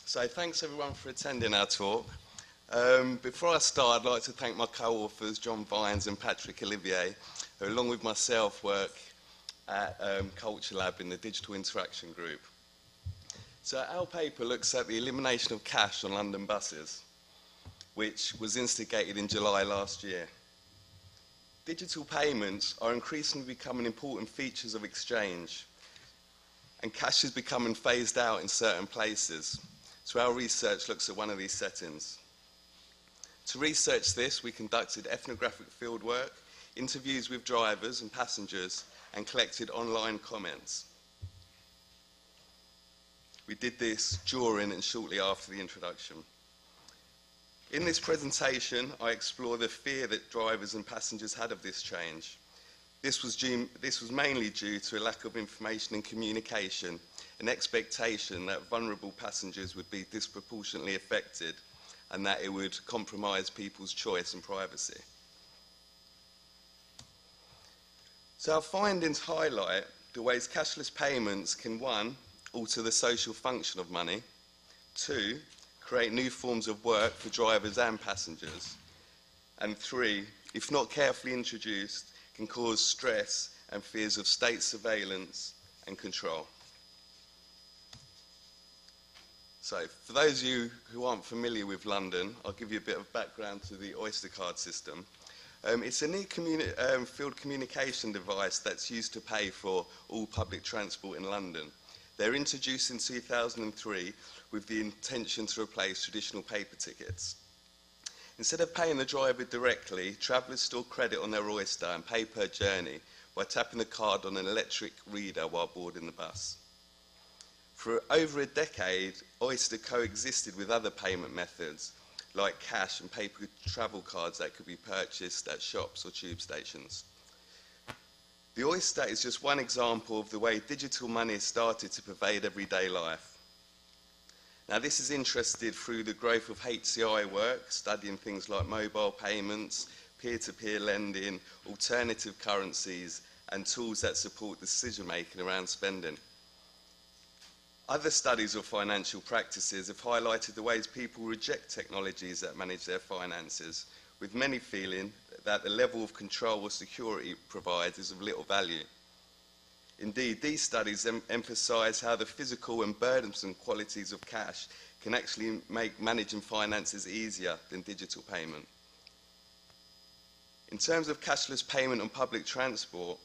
So thanks everyone for attending our talk. Before I start, I'd like to thank my co-authors, John Vines and Patrick Olivier, who along with myself work at Culture Lab in the Digital Interaction Group. So our paper looks at the elimination of cash on London buses, which was instigated in July last year. Digital payments are increasingly becoming important features of exchange, and cash is becoming phased out in certain places. So our research looks at one of these settings. To research this, we conducted ethnographic fieldwork, interviews with drivers and passengers, and collected online comments. We did this during and shortly after the introduction. In this presentation, I explore the fear that drivers and passengers had of this change. This was mainly due to a lack of information and communication, an expectation that vulnerable passengers would be disproportionately affected and that it would compromise people's choice and privacy. So our findings highlight the ways cashless payments can, 1, alter the social function of money, 2, create new forms of work for drivers and passengers, and 3, if not carefully introduced, can cause stress and fears of state surveillance and control. So, for those of you who aren't familiar with London, I'll give you a bit of background to the Oyster card system. It's a new field communication device that's used to pay for all public transport in London. They're introduced in 2003 with the intention to replace traditional paper tickets. Instead of paying the driver directly, travellers store credit on their Oyster and pay per journey by tapping the card on an electric reader while boarding the bus. For over a decade, Oyster coexisted with other payment methods like cash and paper travel cards that could be purchased at shops or tube stations. The Oyster is just one example of the way digital money has started to pervade everyday life. Now, this is interested through the growth of HCI work, studying things like mobile payments, peer-to-peer lending, alternative currencies, and tools that support decision-making around spending. Other studies of financial practices have highlighted the ways people reject technologies that manage their finances, with many feeling that the level of control or security it provides is of little value. Indeed, these studies emphasise how the physical and burdensome qualities of cash can actually make managing finances easier than digital payment. In terms of cashless payment on public transport,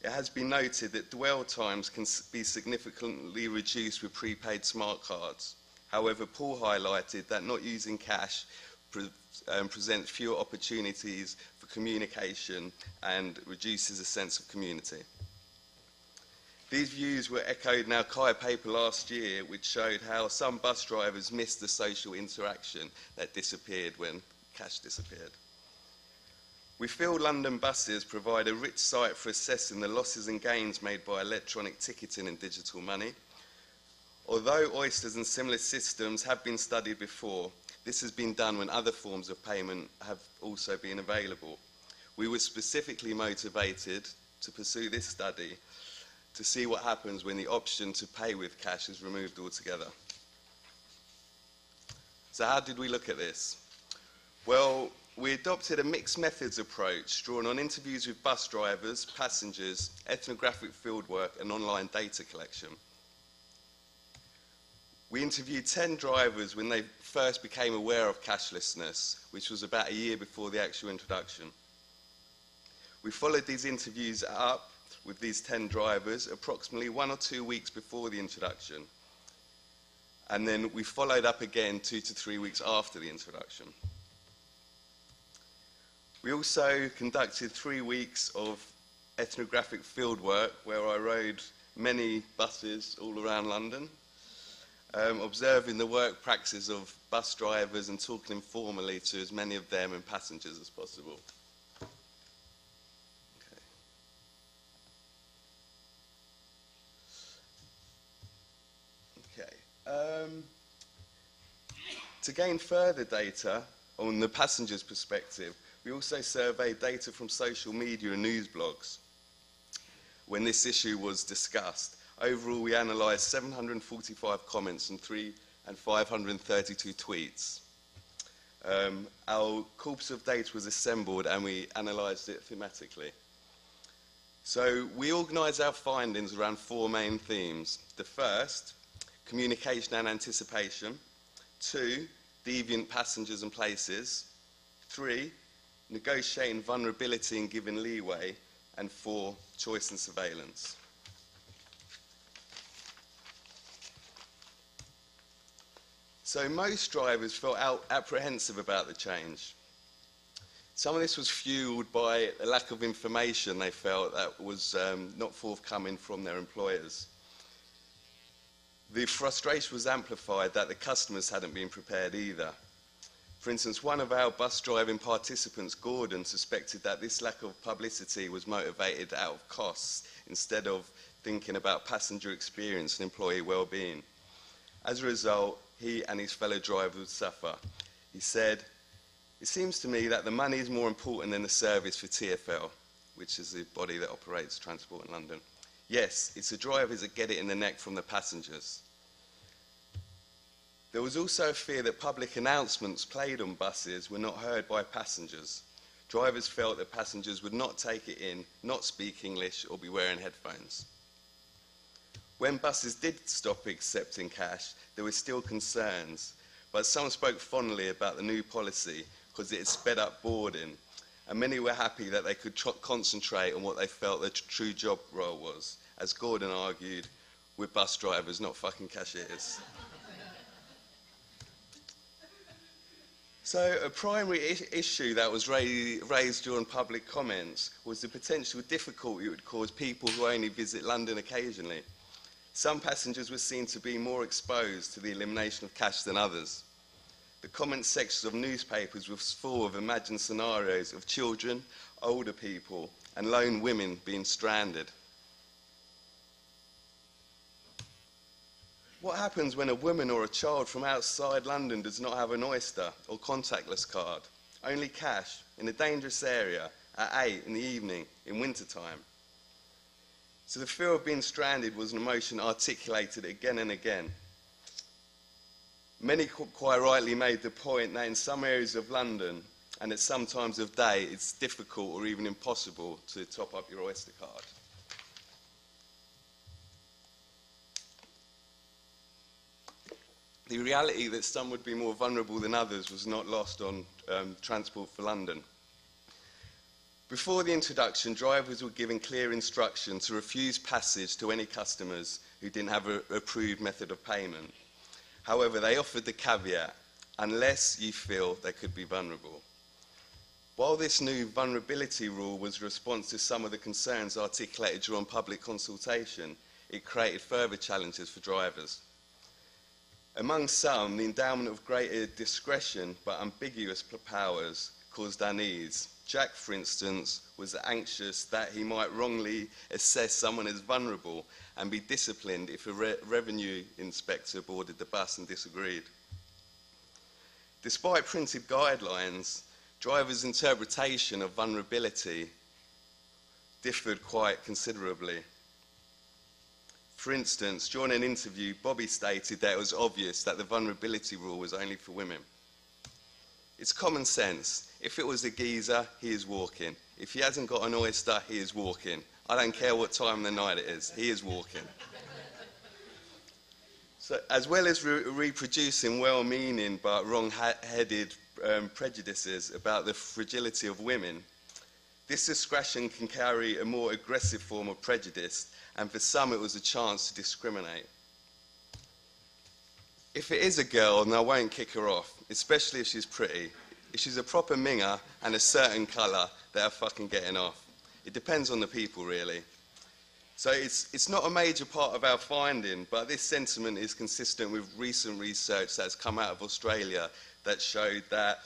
it has been noted that dwell times can be significantly reduced with prepaid smart cards. However, Paul highlighted that not using cash presents fewer opportunities for communication and reduces a sense of community. These views were echoed in our CAI paper last year, which showed how some bus drivers missed the social interaction that disappeared when cash disappeared. We feel London buses provide a rich site for assessing the losses and gains made by electronic ticketing and digital money. Although Oysters and similar systems have been studied before, this has been done when other forms of payment have also been available. We were specifically motivated to pursue this study to see what happens when the option to pay with cash is removed altogether. So how did we look at this? Well, we adopted a mixed methods approach drawn on interviews with bus drivers, passengers, ethnographic fieldwork and online data collection. We interviewed 10 drivers when they first became aware of cashlessness, which was about a year before the actual introduction. We followed these interviews up with these 10 drivers approximately 1 or 2 weeks before the introduction. And then we followed up again 2 to 3 weeks after the introduction. We also conducted 3 weeks of ethnographic fieldwork where I rode many buses all around London, observing the work practices of bus drivers and talking informally to as many of them and passengers as possible. To gain further data on the passenger's perspective, we also surveyed data from social media and news blogs when this issue was discussed. Overall, we analysed 745 comments and 3 and 532 tweets. Our corpus of data was assembled and we analysed it thematically. So we organised our findings around 4 main themes. The first, communication and anticipation. 2, deviant passengers and places. 3, negotiating vulnerability and giving leeway. And 4, choice and surveillance. So most drivers felt apprehensive about the change. Some of this was fueled by a lack of information they felt that was not forthcoming from their employers. The frustration was amplified that the customers hadn't been prepared either. For instance, one of our bus driving participants, Gordon, suspected that this lack of publicity was motivated out of costs instead of thinking about passenger experience and employee well-being. As a result, he and his fellow drivers would suffer. He said, "It seems to me that the money is more important than the service for TfL," which is the body that operates transport in London. "Yes, it's the drivers that get it in the neck from the passengers." There was also a fear that public announcements played on buses were not heard by passengers. Drivers felt that passengers would not take it in, not speak English, or be wearing headphones. When buses did stop accepting cash, there were still concerns, but some spoke fondly about the new policy because it had sped up boarding, and many were happy that they could concentrate on what they felt their true job role was. As Gordon argued, we're bus drivers, not fucking cashiers. So a primary issue that was raised during public comments was the potential difficulty it would cause people who only visit London occasionally. Some passengers were seen to be more exposed to the elimination of cash than others. The comment sections of newspapers were full of imagined scenarios of children, older people, and lone women being stranded. What happens when a woman or a child from outside London does not have an Oyster or contactless card, only cash, in a dangerous area at 8 in the evening in wintertime? So the fear of being stranded was an emotion articulated again and again. Many quite rightly made the point that in some areas of London and at some times of day it's difficult or even impossible to top up your Oyster card. The reality that some would be more vulnerable than others was not lost on Transport for London. Before the introduction, drivers were given clear instruction to refuse passage to any customers who didn't have an approved method of payment. However, they offered the caveat, unless you feel they could be vulnerable. While this new vulnerability rule was a response to some of the concerns articulated during public consultation, it created further challenges for drivers. Among some, the endowment of greater discretion but ambiguous powers caused unease. Jack, for instance, was anxious that he might wrongly assess someone as vulnerable and be disciplined if a revenue inspector boarded the bus and disagreed. Despite printed guidelines, drivers' interpretation of vulnerability differed quite considerably. For instance, during an interview, Bobby stated that it was obvious that the vulnerability rule was only for women. It's common sense. If it was a geezer, he is walking. If he hasn't got an Oyster, he is walking. I don't care what time of the night it is, he is walking. So, as well as reproducing well-meaning but wrong-headed prejudices about the fragility of women, this discretion can carry a more aggressive form of prejudice, and for some it was a chance to discriminate. If it is a girl, then I won't kick her off, especially if she's pretty. If she's a proper minger and a certain colour, they're fucking getting off. It depends on the people, really. So it's not a major part of our finding, but this sentiment is consistent with recent research that's come out of Australia that showed that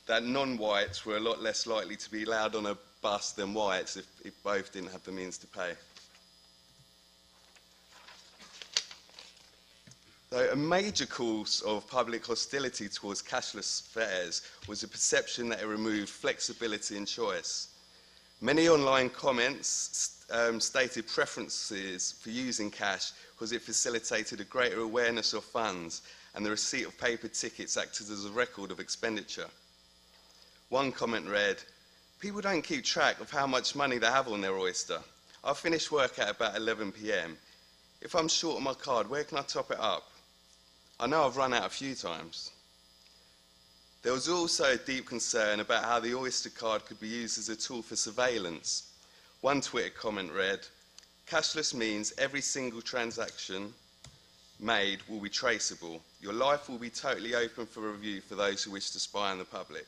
that non-whites were a lot less likely to be allowed on a bus than whites if both didn't have the means to pay. So a major cause of public hostility towards cashless fares was the perception that it removed flexibility and choice. Many online comments stated preferences for using cash because it facilitated a greater awareness of funds, and the receipt of paper tickets acted as a record of expenditure. One comment read, "People don't keep track of how much money they have on their Oyster. I finish work at about 11 p.m. If I'm short on my card, where can I top it up? I know I've run out a few times." There was also a deep concern about how the Oyster card could be used as a tool for surveillance. One Twitter comment read, "Cashless means every single transaction made will be traceable. Your life will be totally open for review for those who wish to spy on the public."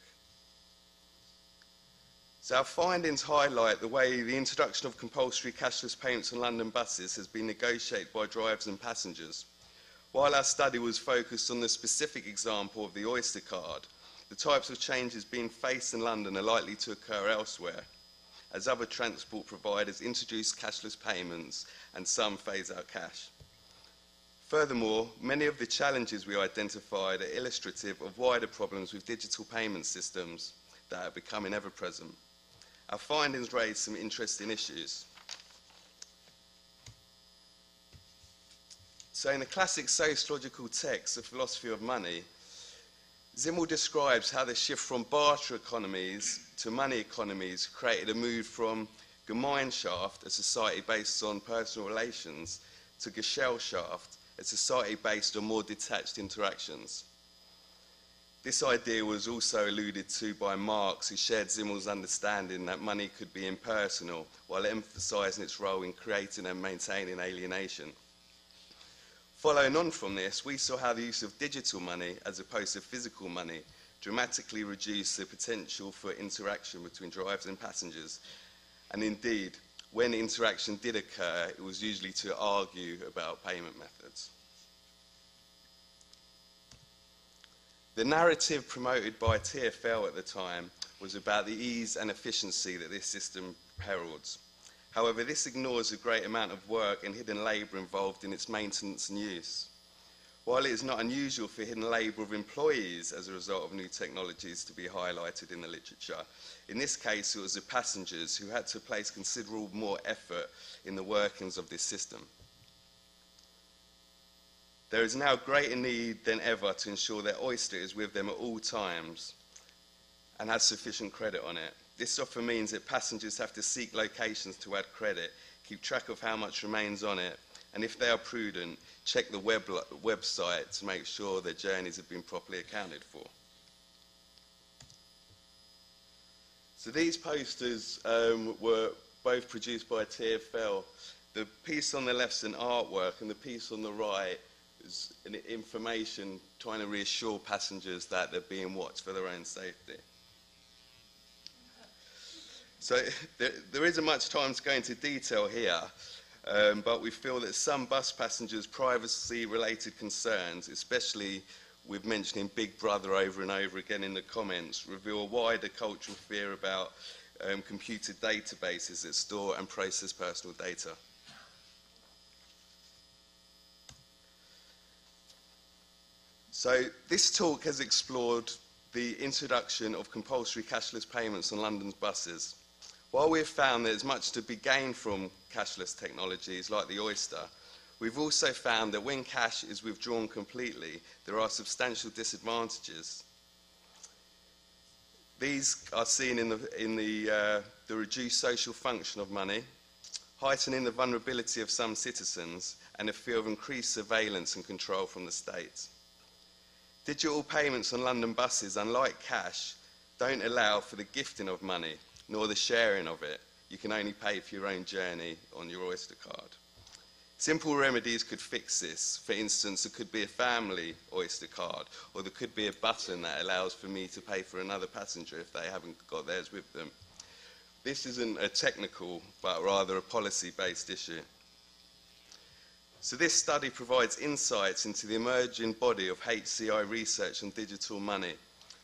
So our findings highlight the way the introduction of compulsory cashless payments on London buses has been negotiated by drivers and passengers. While our study was focused on the specific example of the Oyster card, the types of changes being faced in London are likely to occur elsewhere, as other transport providers introduce cashless payments and some phase out cash. Furthermore, many of the challenges we identified are illustrative of wider problems with digital payment systems that are becoming ever present. Our findings raise some interesting issues. So in the classic sociological text, The Philosophy of Money, Simmel describes how the shift from barter economies to money economies created a move from Gemeinschaft, a society based on personal relations, to Gesellschaft, a society based on more detached interactions. This idea was also alluded to by Marx, who shared Simmel's understanding that money could be impersonal, while emphasising its role in creating and maintaining alienation. Following on from this, we saw how the use of digital money, as opposed to physical money, dramatically reduced the potential for interaction between drivers and passengers. And indeed, when interaction did occur, it was usually to argue about payment methods. The narrative promoted by TfL at the time was about the ease and efficiency that this system heralds. However, this ignores the great amount of work and hidden labour involved in its maintenance and use. While it is not unusual for hidden labour of employees as a result of new technologies to be highlighted in the literature, in this case it was the passengers who had to place considerable more effort in the workings of this system. There is now greater need than ever to ensure that Oyster is with them at all times and has sufficient credit on it. This often means that passengers have to seek locations to add credit, keep track of how much remains on it, and if they are prudent, check the website to make sure their journeys have been properly accounted for. So these posters were both produced by TfL. The piece on the left is an artwork, and the piece on the right is information trying to reassure passengers that they're being watched for their own safety. So there isn't much time to go into detail here, but we feel that some bus passengers' privacy-related concerns, especially with mentioning Big Brother over and over again in the comments, reveal a wider cultural fear about computer databases that store and process personal data. So this talk has explored the introduction of compulsory cashless payments on London's buses. While we've found there's much to be gained from cashless technologies like the Oyster, we've also found that when cash is withdrawn completely, there are substantial disadvantages. These are seen in the reduced social function of money, heightening the vulnerability of some citizens, and a fear of increased surveillance and control from the state. Digital payments on London buses, unlike cash, don't allow for the gifting of money, nor the sharing of it. You can only pay for your own journey on your Oyster card. Simple remedies could fix this. For instance, there could be a family Oyster card, or there could be a button that allows for me to pay for another passenger if they haven't got theirs with them. This isn't a technical, but rather a policy-based issue. So this study provides insights into the emerging body of HCI research on digital money,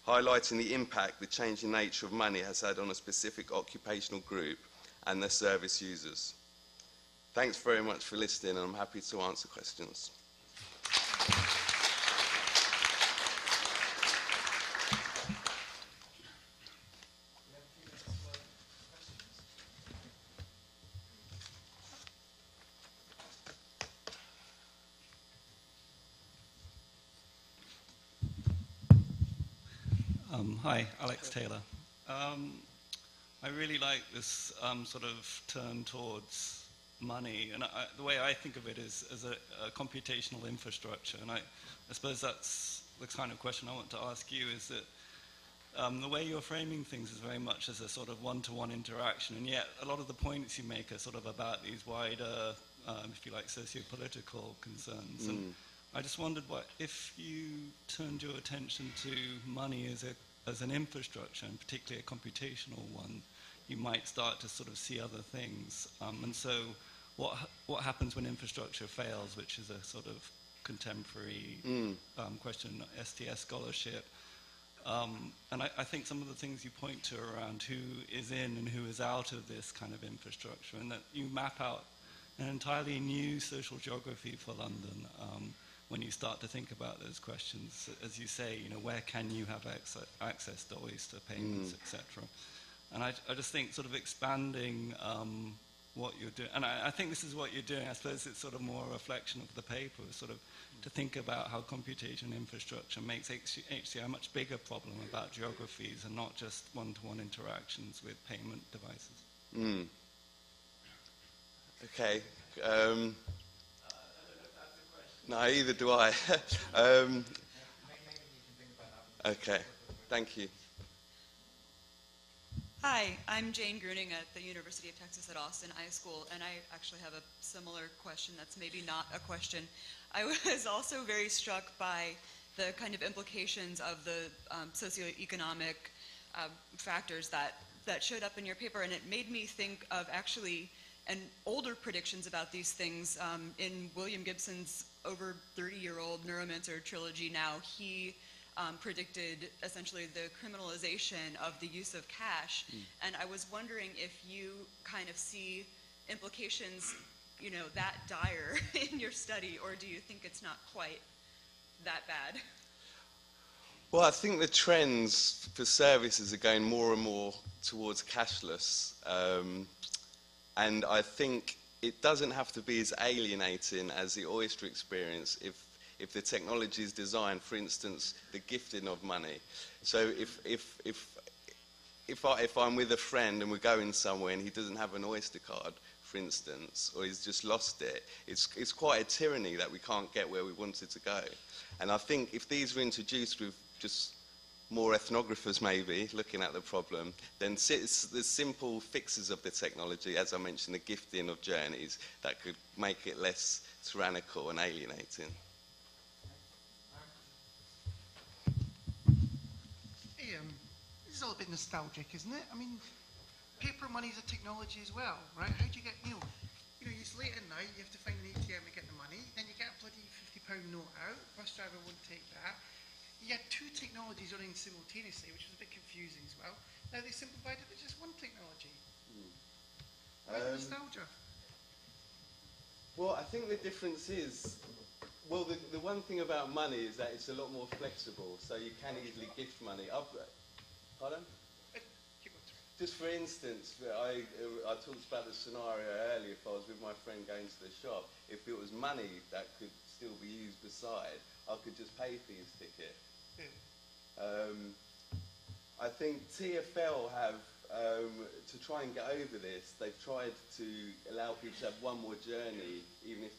highlighting the impact the changing nature of money has had on a specific occupational group and their service users. Thanks very much for listening, and I'm happy to answer questions. Hi, Alex Taylor. I really like this sort of turn towards money, and the way I think of it is as a computational infrastructure, and I suppose that's the kind of question I want to ask you, is that the way you're framing things is very much as a sort of one-to-one interaction, and yet a lot of the points you make are sort of about these wider, if you like, socio-political concerns. And I just wondered what if you turned your attention to money as an infrastructure, and particularly a computational one, you might start to sort of see other things. And so what happens when infrastructure fails, which is a sort of contemporary question, STS scholarship. And I think some of the things you point to around who is in and who is out of this kind of infrastructure, and that you map out an entirely new social geography for London when you start to think about those questions. As you say, you know, where can you have access to oyster payments, etc. And I just think sort of expanding what you're doing, and I think this is what you're doing. I suppose it's sort of more a reflection of the paper, sort of to think about how computation infrastructure makes HCI a much bigger problem about geographies and not just one-to-one interactions with payment devices. Okay. I don't know if that's a question. No, either do I. Maybe you can think about that. Okay, thank you. Hi, I'm Jane Gruning at the University of Texas at Austin High School, and I actually have a similar question that's maybe not a question. I was also very struck by the kind of implications of the socioeconomic factors that showed up in your paper, and it made me think of actually older predictions about these things. In William Gibson's over 30-year-old Neuromancer trilogy now, he predicted essentially the criminalization of the use of cash, and I was wondering if you kind of see implications, you know, that dire in your study, or do you think it's not quite that bad? Well, I think the trends for services are going more and more towards cashless, and I think it doesn't have to be as alienating as the oyster experience if the technology is designed, for instance, the gifting of money. So if I'm with a friend and we're going somewhere and he doesn't have an oyster card, for instance, or he's just lost it, it's quite a tyranny that we can't get where we wanted to go. And I think if these were introduced with just more ethnographers maybe looking at the problem, then the simple fixes of the technology, as I mentioned, the gifting of journeys, that could make it less tyrannical and alienating. This is all a bit nostalgic, isn't it? I mean, paper money is a technology as well, right? How do you get, you know, it's late at night, you have to find an ATM to get the money, then you get a bloody £50 note out, bus driver won't take that. You had two technologies running simultaneously, which was a bit confusing as well. Now they simplified it to just one technology. Nostalgia. Well, I think the difference is, well, the one thing about money is that it's a lot more flexible, so you can easily gift money. Pardon? Just for instance, I talked about the scenario earlier. If I was with my friend going to the shop, if it was money that could still be used beside, I could just pay for his ticket. I think TfL have, to try and get over this, they've tried to allow people to have one more journey, even if